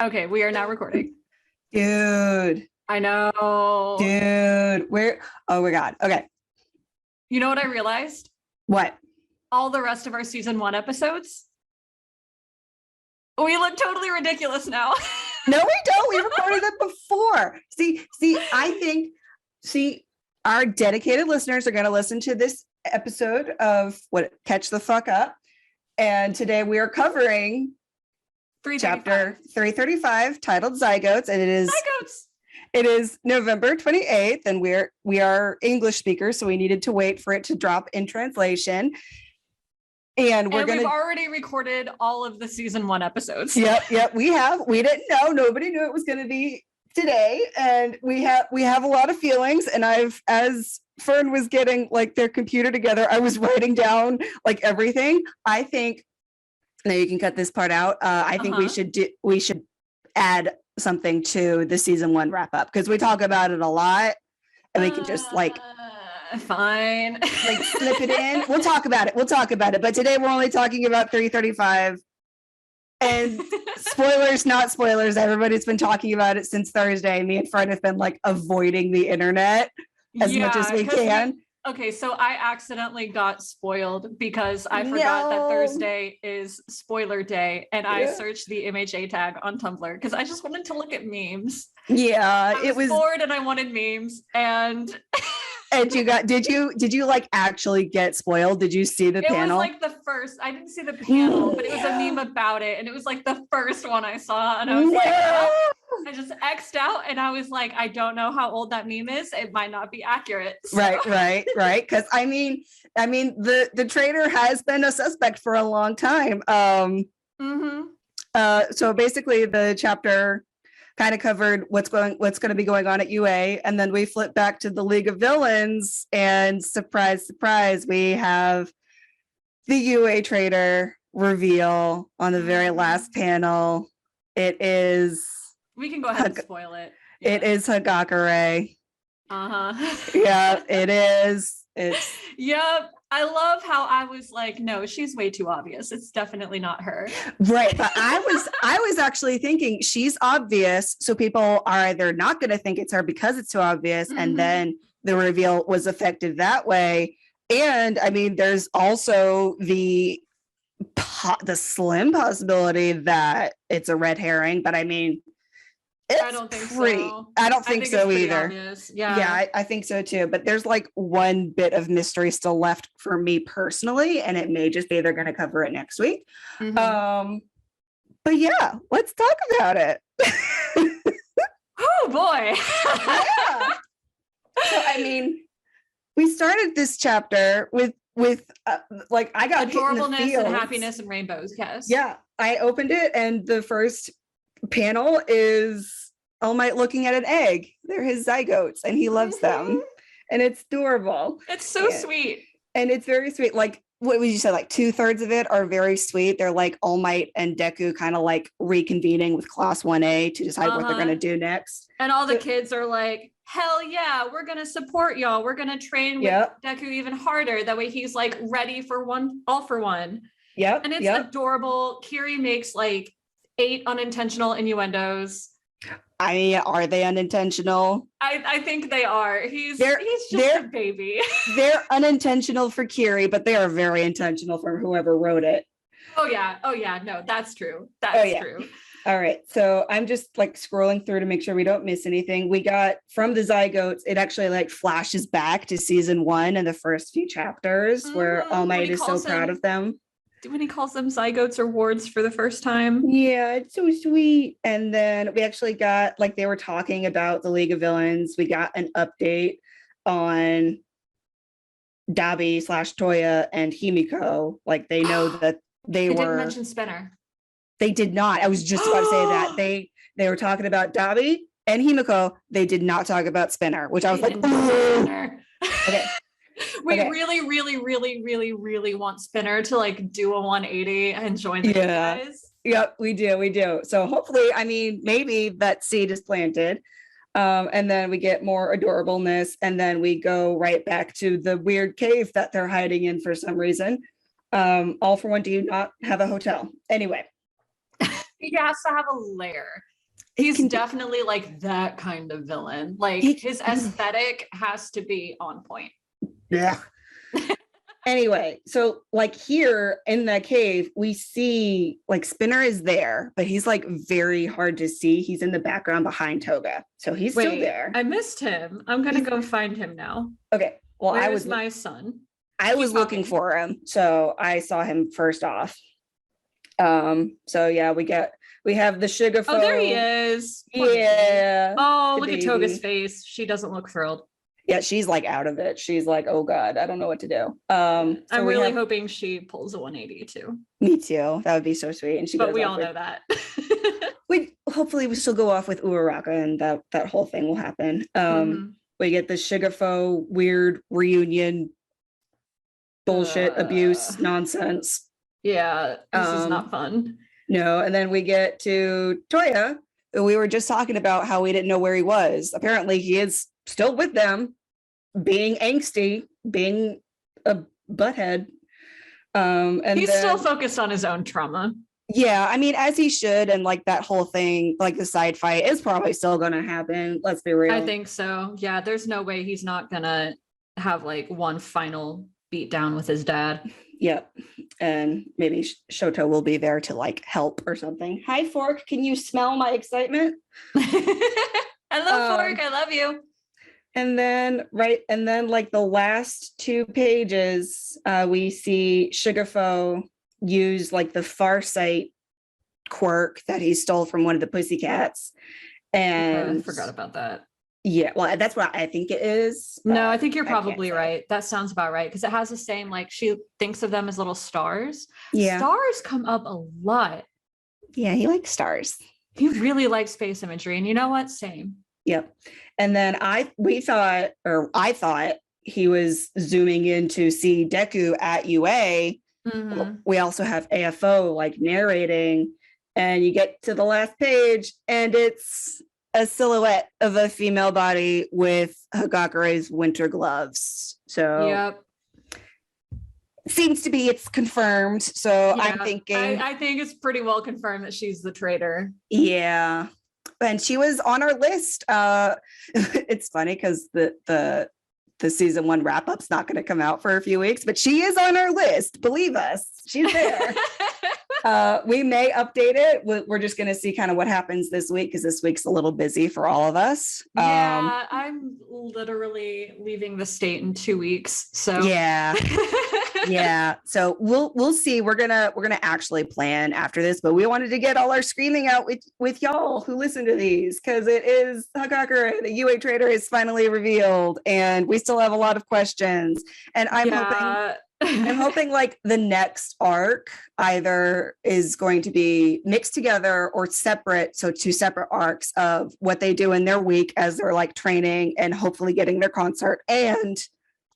Okay, we are now recording. Dude. I know. Dude. Oh my God. Okay. You know what I realized? What? All the rest of our season 1 episodes, we look totally ridiculous now. No, we don't. We recorded them before. See, our dedicated listeners are going to listen to this episode of Catch the Fuck Up. And today we are covering chapter 335 titled Zygotes. And it is November 28th, and we are English speakers, so we needed to wait for it to drop in translation. And we've already recorded all of the season 1 episodes. Yep, we have. We didn't know. Nobody knew it was going to be today, and we have a lot of feelings. And as Fern was getting like their computer together, I was writing down like everything. I think now you can cut this part out. I think we should add something to the season 1 wrap up, because we talk about it a lot, and we can just like fine, like slip it in. We'll talk about it. But today we're only talking about 335. And spoilers, not spoilers. Everybody's been talking about it since Thursday. Me and Fred have been like avoiding the internet as much as we can. Okay, so I accidentally got spoiled because I forgot that Thursday is spoiler day, and I searched the MHA tag on Tumblr because I just wanted to look at memes. Yeah, I was bored and I wanted memes, and and did you like actually get spoiled? Did you see the panel? It was like the first. I didn't see the panel, but it was a meme about it, and it was like the first one I saw, and I was like, oh. I just X'd out, and I was like, I don't know how old that meme is. It might not be accurate. So. Right. Because I mean, the traitor has been a suspect for a long time. So basically, the chapter kind of covered what's going to be going on at UA, and then we flip back to the League of Villains, and surprise, surprise, we have the UA traitor reveal on the very last panel. It is. We can go ahead and spoil it. Yeah. It is Hagakure. Yeah, it is. It's. Yep. I love how I was like, no, she's way too obvious. It's definitely not her. Right. But I was actually thinking she's obvious, so people are either not going to think it's her because it's too obvious, and then the reveal was effective that way. And I mean, there's also the slim possibility that it's a red herring, but I mean, I don't think so. I don't think so either. Obvious. Yeah, I think so too. But there's like one bit of mystery still left for me personally, and it may just be they're going to cover it next week. But yeah, let's talk about it. Oh boy. Yeah. So I mean, we started this chapter with like I got adorableness and happiness and rainbows. Yes. Yeah, I opened it, and the first panel is All Might looking at an egg. They're his zygotes, and he loves them, and it's adorable. It's so sweet, and it's very sweet. Like, what would you say? Like 2/3 of it are very sweet. They're like All Might and Deku kind of like reconvening with Class 1A to decide what they're going to do next. And all the kids are like, hell yeah, we're going to support y'all. We're going to train with Deku even harder. That way he's like ready for all for one. Yep. And it's adorable. Kiri makes like 8 unintentional innuendos. I mean, are they unintentional? I think they are. He's just a baby. They're unintentional for Kiri, but they are very intentional for whoever wrote it. Oh yeah. No, that's true. That's true. All right. So I'm just like scrolling through to make sure we don't miss anything. We got from the Zygotes, it actually like flashes back to season 1 and the first few chapters where All Might is so proud of them. When he calls them zygotes or wards for the first time. Yeah, it's so sweet. And then we actually got, like, they were talking about the League of Villains. We got an update on Dabi/Toya and Himiko. Like, they know that they didn't mention Spinner. They did not. I was just about to say that. They were talking about Dabi and Himiko. They did not talk about Spinner, which I was like, okay. We really, really, really, really, really want Spinner to like do a 180 and join the guys. Yep, we do. So hopefully, I mean, maybe that seed is planted. And then we get more adorableness, and then we go right back to the weird cave that they're hiding in for some reason. All for One do not have a hotel. Anyway. He has to have a lair. He's can definitely like that kind of villain. Like He- his aesthetic has to be on point. Yeah. Anyway, so like here in that cave, we see like Spinner is there, but he's like very hard to see. He's in the background behind Toga. So he's still there. I missed him. I'm gonna go find him now. Okay. Well, Where's my son? I was looking for him, so I saw him first off. So yeah, we have the Sugar. Oh, there he is. Yeah. Oh, look at Toga's face. She doesn't look thrilled. Yeah, she's like out of it. She's like, oh God, I don't know what to do. I'm really hoping she pulls a 180 too. Me too. That would be so sweet. And but we all know that. Hopefully we still go off with Uraraka and that whole thing will happen. We get the Shigafo weird reunion bullshit abuse nonsense. Yeah, this is not fun. No, and then we get to Toya. We were just talking about how we didn't know where he was. Apparently he is still with them, being angsty, being a butthead. And he's still focused on his own trauma. Yeah, I mean, as he should, and like that whole thing, like the side fight is probably still gonna happen. Let's be real. I think so. Yeah, there's no way he's not gonna have like one final beat down with his dad. Yep. And maybe Shoto will be there to like help or something. Hi, Fork. Can you smell my excitement? Hello, Fork. I love you. And then like the last 2 pages, we see Shigafo use like the Farsight quirk that he stole from one of the Pussycats. And I forgot about that. Yeah, well, that's what I think it is. No, I think you're probably right. That sounds about right. Because it has the same, like she thinks of them as little stars. Yeah. Stars come up a lot. Yeah, he likes stars. He really likes space imagery. And you know what? Same. Yep. And then I thought he was zooming in to see Deku at UA. Mm-hmm. We also have AFO like narrating, and you get to the last page and it's a silhouette of a female body with Hagakure's winter gloves. So yep. Seems to be it's confirmed. So yeah, I'm thinking I think it's pretty well confirmed that she's the traitor. Yeah. And she was on our list. It's funny because the season 1 wrap-up's not going to come out for a few weeks, but she is on our list. Believe us, she's there. We may update it. We're just going to see kind of what happens this week because this week's a little busy for all of us. Yeah, I'm literally leaving the state in 2 weeks. So yeah. Yeah. So we'll see. We're gonna actually plan after this, but we wanted to get all our screaming out with y'all who listen to these because it is Hagakure, the UA trader is finally revealed, and we still have a lot of questions. And I'm hoping like the next arc either is going to be mixed together or separate. So 2 separate arcs of what they do in their week as they're like training and hopefully getting their concert, and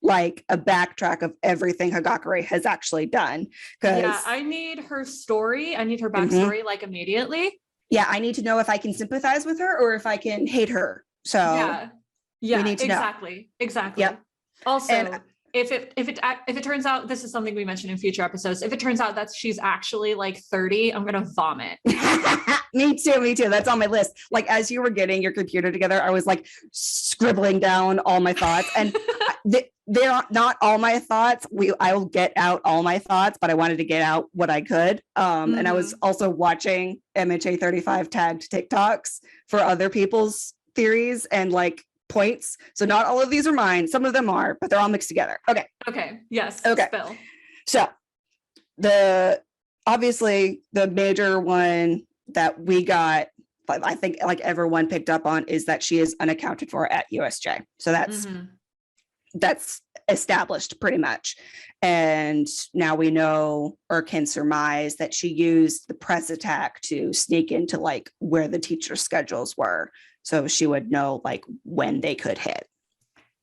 like a backtrack of everything Hagakure has actually done. Yeah, I need her story. I need her backstory like immediately. Yeah, I need to know if I can sympathize with her or if I can hate her. So yeah, we need to know. Exactly. Yep. Also, and if it turns out, this is something we mentioned in future episodes, if it turns out that she's actually like 30, I'm gonna vomit. Me too. That's on my list. Like as you were getting your computer together, I was like scribbling down all my thoughts, and they're not all my thoughts. I will get out all my thoughts, but I wanted to get out what I could. And I was also watching MHA35 tagged TikToks for other people's theories and like points. So not all of these are mine. Some of them are, but they're all mixed together. Okay. Yes. Okay. Spill. So obviously the major one that we got, I think like everyone picked up on, is that she is unaccounted for at USJ. So that's established pretty much. And now we know or can surmise that she used the press attack to sneak into like where the teacher schedules were. So she would know like when they could hit.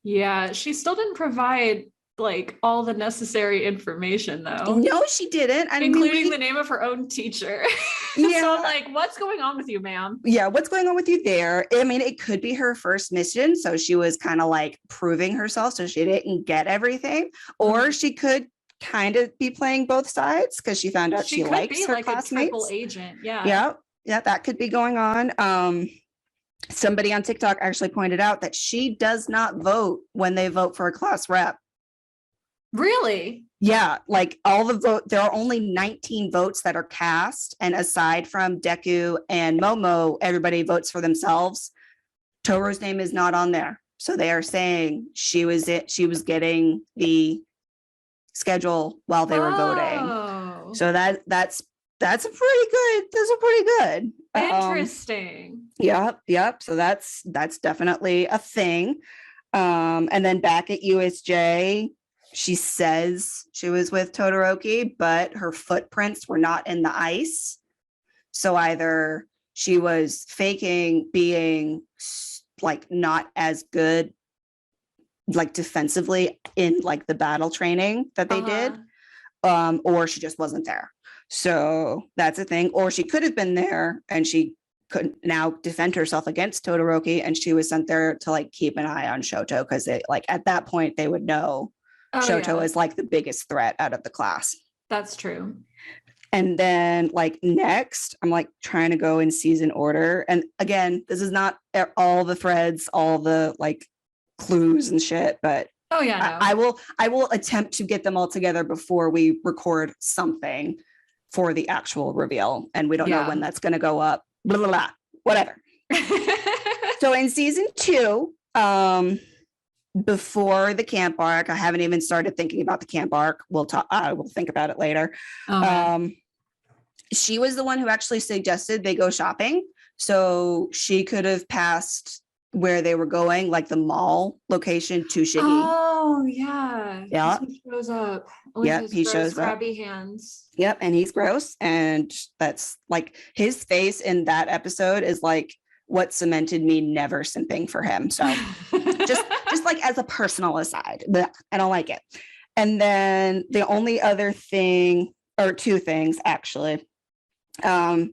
Yeah, she still didn't provide like all the necessary information though. No, she didn't. Including the name of her own teacher. Yeah. So like, what's going on with you, ma'am? Yeah, what's going on with you there? I mean, it could be her first mission. So she was kind of like proving herself. So she didn't get everything. Or she could kind of be playing both sides because she found out she likes her classmates. Like a triple agent. Yeah. Yeah. that could be going on. Somebody on TikTok actually pointed out that she does not vote when they vote for a class rep. Really? Yeah, like all the vote, there are only 19 votes that are cast, and aside from Deku and Momo, everybody votes for themselves. Toru's name is not on there, so they are saying she was getting the schedule while they were voting. So that's a pretty good. Interesting. Yep. So that's definitely a thing. And then back at USJ, she says she was with Todoroki, but her footprints were not in the ice. So either she was faking being like not as good, like defensively in like the battle training that they did, or she just wasn't there. So that's a thing. Or she could have been there and she couldn't now defend herself against Todoroki, and she was sent there to like keep an eye on Shoto, because they like at that point they would know Shoto is like the biggest threat out of the class. That's true. And then like next, I'm like trying to go in season order. And again, this is not all the threads, all the like clues and shit, but I will attempt to get them all together before we record something for the actual reveal. And we don't know when that's going to go up, blah, blah, blah, whatever. So in season 2, before the camp arc, I haven't even started thinking about the camp arc. I will think about it later. She was the one who actually suggested they go shopping. So she could have passed where they were going, like the mall location, to Shiggy. Oh yeah. Yeah. He shows up. He shows up. Crabby hands. Yep. And he's gross. And that's like his face in that episode is like what cemented me never simping for him. So just like as a personal aside, but I don't like it. And then the only other thing, or two things actually, that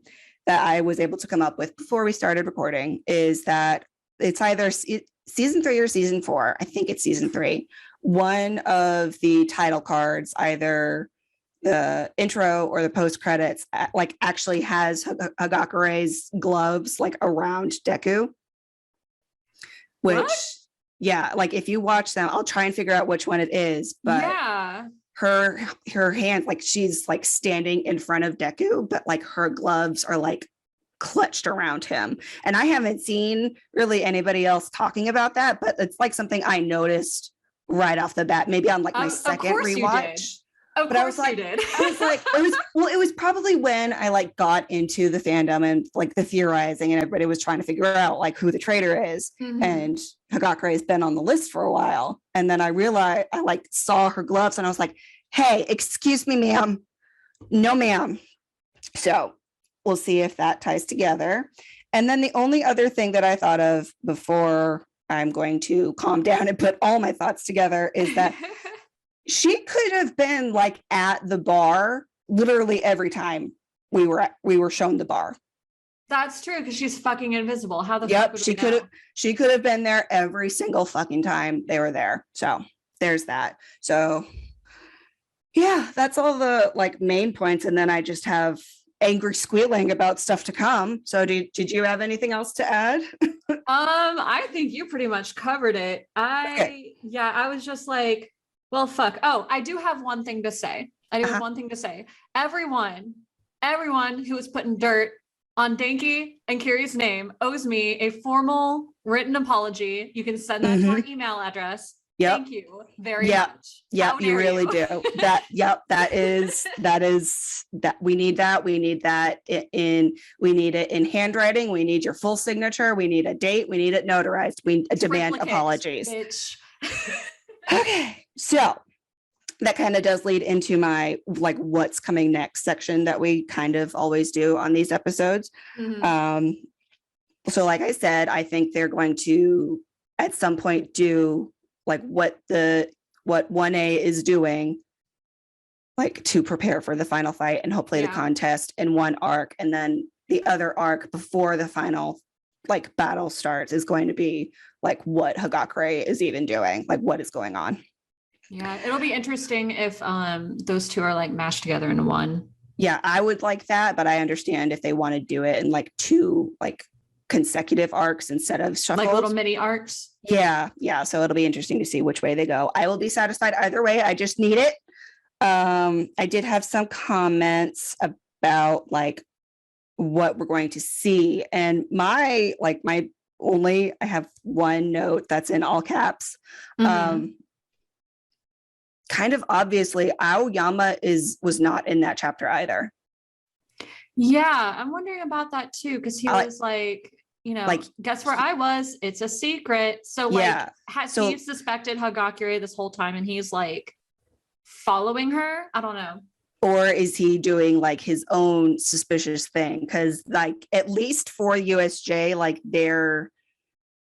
I was able to come up with before we started recording, is that it's either season 3 or season 4. I think it's season 3. One of the title cards, either the intro or the post credits, like actually has Hagakure's gloves like around Deku, which like if you watch them, I'll try and figure out which one it is, but her hands, like she's like standing in front of Deku, but like her gloves are like clutched around him. And I haven't seen really anybody else talking about that, but it's like something I noticed right off the bat, maybe on like my second rewatch. But I was like, it was probably when I like got into the fandom and like the theorizing, and everybody was trying to figure out like who the traitor is. And Hagakure has been on the list for a while. And then I realized, I like saw her gloves and I was like, hey, excuse me, ma'am. No, ma'am. So we'll see if that ties together. And then the only other thing that I thought of before I'm going to calm down and put all my thoughts together is that she could have been like at the bar literally every time we were shown the bar. That's true, because she's fucking invisible. How the fuck would she could have been there every single fucking time they were there. So there's that. So yeah, that's all the like main points. And then I just have angry squealing about stuff to come. So did you have anything else to add? I think you pretty much covered it. I was just like, well, fuck. Oh, I do have one thing to say. Everyone who was putting dirt on Denki and Kiri's name owes me a formal written apology. You can send that to our email address. Thank you very much. Yeah, you really do. That we need that. We need it in handwriting. We need your full signature. We need a date. We need it notarized. We demand apologies. Bitch. Okay. So that kind of does lead into my like what's coming next section that we kind of always do on these episodes. So like I said, I think they're going to at some point do like what 1A is doing, like to prepare for the final fight and hopefully the contest in one arc, and then the other arc before the final like battle starts is going to be like what Hagakure is even doing, like what is going on. Yeah, it'll be interesting if those two are like mashed together into one. Yeah, I would like that, but I understand if they want to do it in like 2 like consecutive arcs instead of shuffled. Like little mini arcs. Yeah, yeah. So it'll be interesting to see which way they go. I will be satisfied either way. I just need it. I did have some comments about like what we're going to see. And I have one note that's in all caps. Mhm. Kind of obviously, Aoyama was not in that chapter either. Yeah, I'm wondering about that too, because he was like, like, guess where I was? It's a secret. So like, Yeah. has So- he suspected Hagakure this whole time and he's like following her? I don't know. Or is he doing like his own suspicious thing? Because like at least for USJ, like their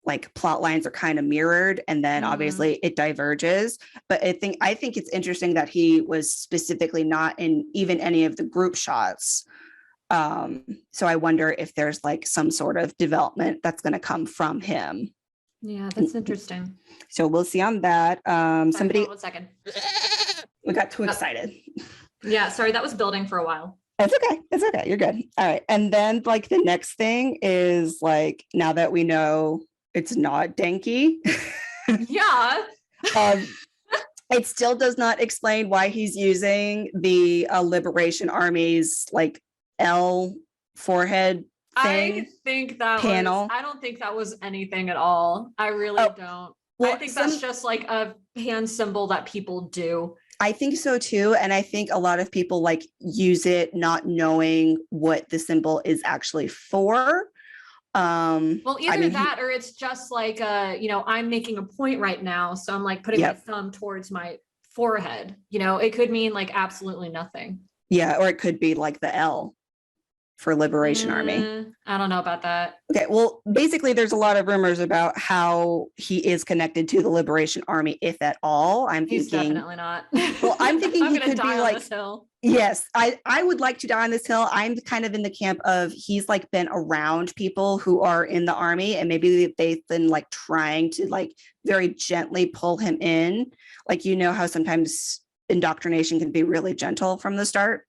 like plot lines are kind of mirrored, and then obviously it diverges. But I think it's interesting that he was specifically not in even any of the group shots. So I wonder if there's like some sort of development that's going to come from him. Yeah, that's interesting. So we'll see on that. Sorry, Somebody, hold on 1 second. we got too excited. Yeah, sorry, that was building for a while. It's okay. It's okay. You're good. All right. And then like the next thing is like, now that we know it's not Denki, Yeah. it still does not explain why he's using the Liberation Army's like L forehead thing. I think that panel. I don't think that was anything at all. I really don't. Well, I think that's just like a hand symbol that people do. I think so too. And I think a lot of people like use it not knowing what the symbol is actually for. Well, either that or it's just like I'm making a point right now, so I'm like putting my thumb towards my forehead. It could mean like absolutely nothing. Yeah, or it could be like the L for Liberation Army. I don't know about that. Okay, well, basically there's a lot of rumors about how he is connected to the Liberation Army, if at all. He's definitely not. Well, I'm thinking he could be like, this hill. Yes, I would like to die on this hill. I'm kind of in the camp of he's like been around people who are in the army, and maybe they've been like trying to like very gently pull him in. Like, how sometimes indoctrination can be really gentle from the start.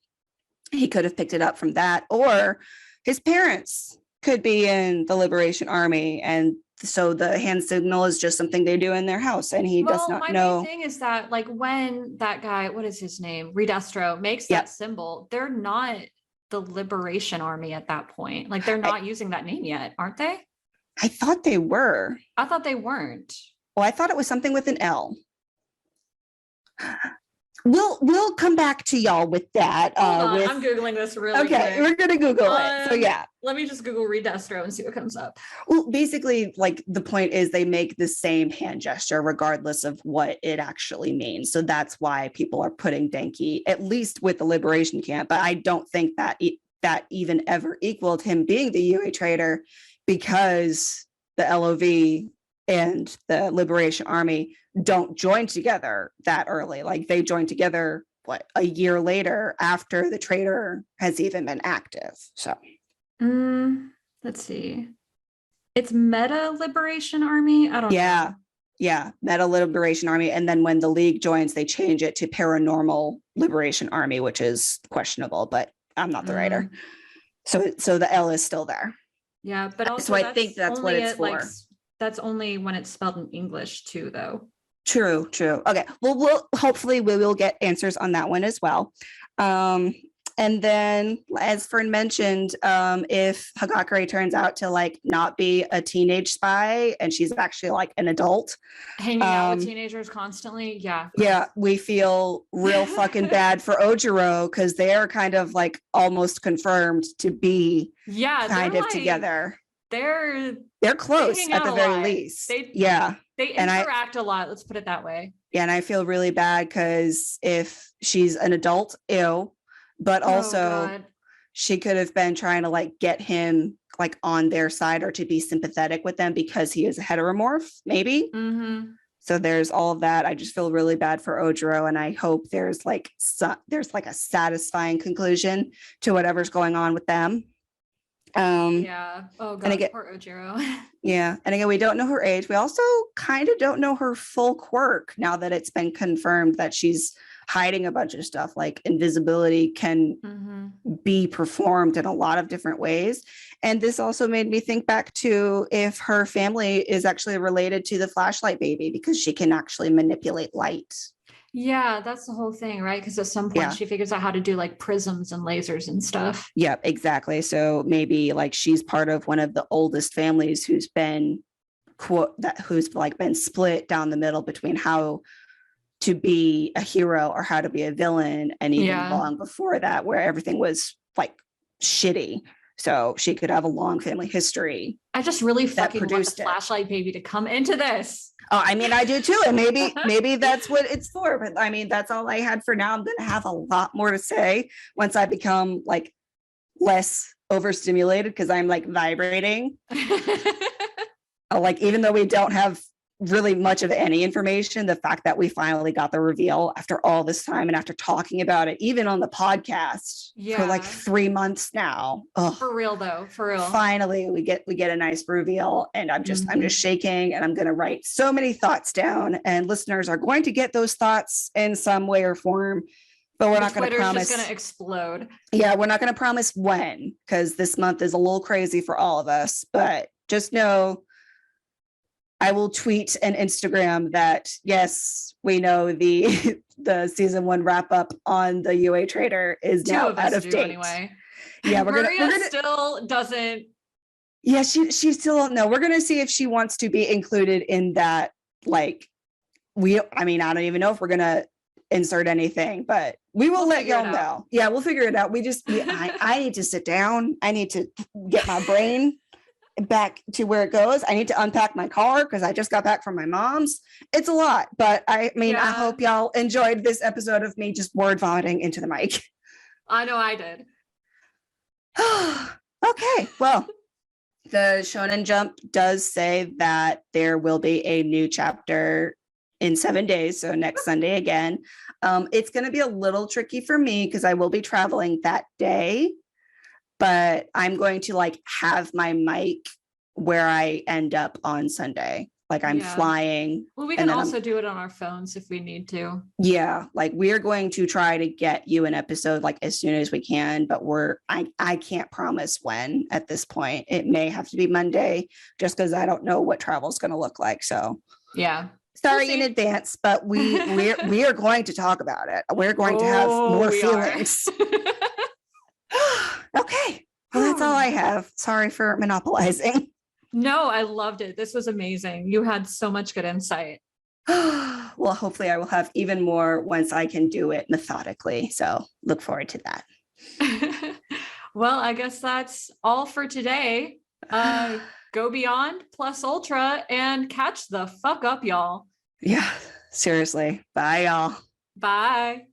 He could have picked it up from that, or his parents could be in the Liberation Army, and so the hand signal is just something they do in their house, and he does not know. My thing is that like when that guy, what is his name, Redestro, makes that symbol, they're not the Liberation Army at that point. Like they're not using that name yet, aren't they? I thought they were. I thought they weren't. Well, I thought it was something with an L. We'll come back to y'all with that. I'm Googling this really quick. We're going to Google it. So yeah. Let me just Google Redestro and see what comes up. Well, basically, like the point is they make the same hand gesture regardless of what it actually means. So that's why people are putting Denki, at least with the Liberation Camp. But I don't think that that even ever equaled him being the UA traitor, because the LOV and the Liberation Army don't join together that early. Like they join together, a year later after the traitor has even been active. So let's see. It's Meta Liberation Army. I don't know. Yeah. Meta Liberation Army. And then when the League joins, they change it to Paranormal Liberation Army, which is questionable, but I'm not the writer. So the L is still there. Yeah, but also so I think that's what it's for. That's only when it's spelled in English too, though. True. Okay. Well, hopefully we will get answers on that one as well. And then, as Fern mentioned, if Hagakure turns out to like not be a teenage spy and she's actually like an adult, hanging out with teenagers constantly, we feel real fucking bad for Ojiro, because they are kind of like almost confirmed to be kind of together. They're close at the very least. They interact a lot. Let's put it that way. Yeah, and I feel really bad because if she's an adult, but also she could have been trying to like get him like on their side or to be sympathetic with them because he is a heteromorph, maybe. So there's all of that. I just feel really bad for Ojiro, and I hope there's like a satisfying conclusion to whatever's going on with them. Oh god, and again, poor Ojiro. And again, we don't know her age. We also kind of don't know her full quirk now that it's been confirmed that she's hiding a bunch of stuff. Like invisibility can be performed in a lot of different ways. And this also made me think back to if her family is actually related to the flashlight baby, because she can actually manipulate light. Yeah, that's the whole thing, right? Because at some point she figures out how to do like prisms and lasers and stuff. Yeah, exactly. So maybe like she's part of one of the oldest families who's been who's like been split down the middle between how to be a hero or how to be a villain, and even long before that, where everything was like shitty. So she could have a long family history. I just really fucking want the flashlight baby to come into this. Oh, I mean, I do too. And maybe that's what it's for. But I mean, that's all I had for now. I'm going to have a lot more to say once I become like less overstimulated, because I'm like vibrating. Like, even though we don't have really much of any information, the fact that we finally got the reveal after all this time and after talking about it, even on the podcast for like 3 months now. For real though, for real. Finally, we get a nice reveal, and I'm just shaking, and I'm going to write so many thoughts down, and listeners are going to get those thoughts in some way or form, but we're not going to promise. Just going to explode. Yeah, we're not going to promise when, because this month is a little crazy for all of us, but just know I will tweet and Instagram that, yes, we know the season 1 wrap up on the UA Trader is now out of date. Anyway. Yeah, we're gonna still doesn't. Yeah, she still don't know. We're gonna see if she wants to be included in that. Like, I mean, I don't even know if we're gonna insert anything, but we'll let y'all know. Yeah, we'll figure it out. I need to sit down. I need to get my brain back to where it goes. I need to unpack my car because I just got back from my mom's. It's a lot, but I mean, I hope y'all enjoyed this episode of me just word vomiting into the mic. I know I did. Okay, well, the Shonen Jump does say that there will be a new chapter in 7 days, so next Sunday again. It's going to be a little tricky for me because I will be traveling that day, but I'm going to like have my mic where I end up on Sunday. Like I'm flying. Well, we can also do it on our phones if we need to. Yeah. Like we're going to try to get you an episode like as soon as we can, but I can't promise when at this point. It may have to be Monday just because I don't know what travel is going to look like. So yeah. Sorry in advance, but we are going to talk about it. We're going to have more feelings. Okay. Well, that's all I have. Sorry for monopolizing. No, I loved it. This was amazing. You had so much good insight. Well, hopefully I will have even more once I can do it methodically. So look forward to that. Well, I guess that's all for today. Go beyond plus ultra and catch the fuck up, y'all. Yeah, seriously. Bye, y'all. Bye.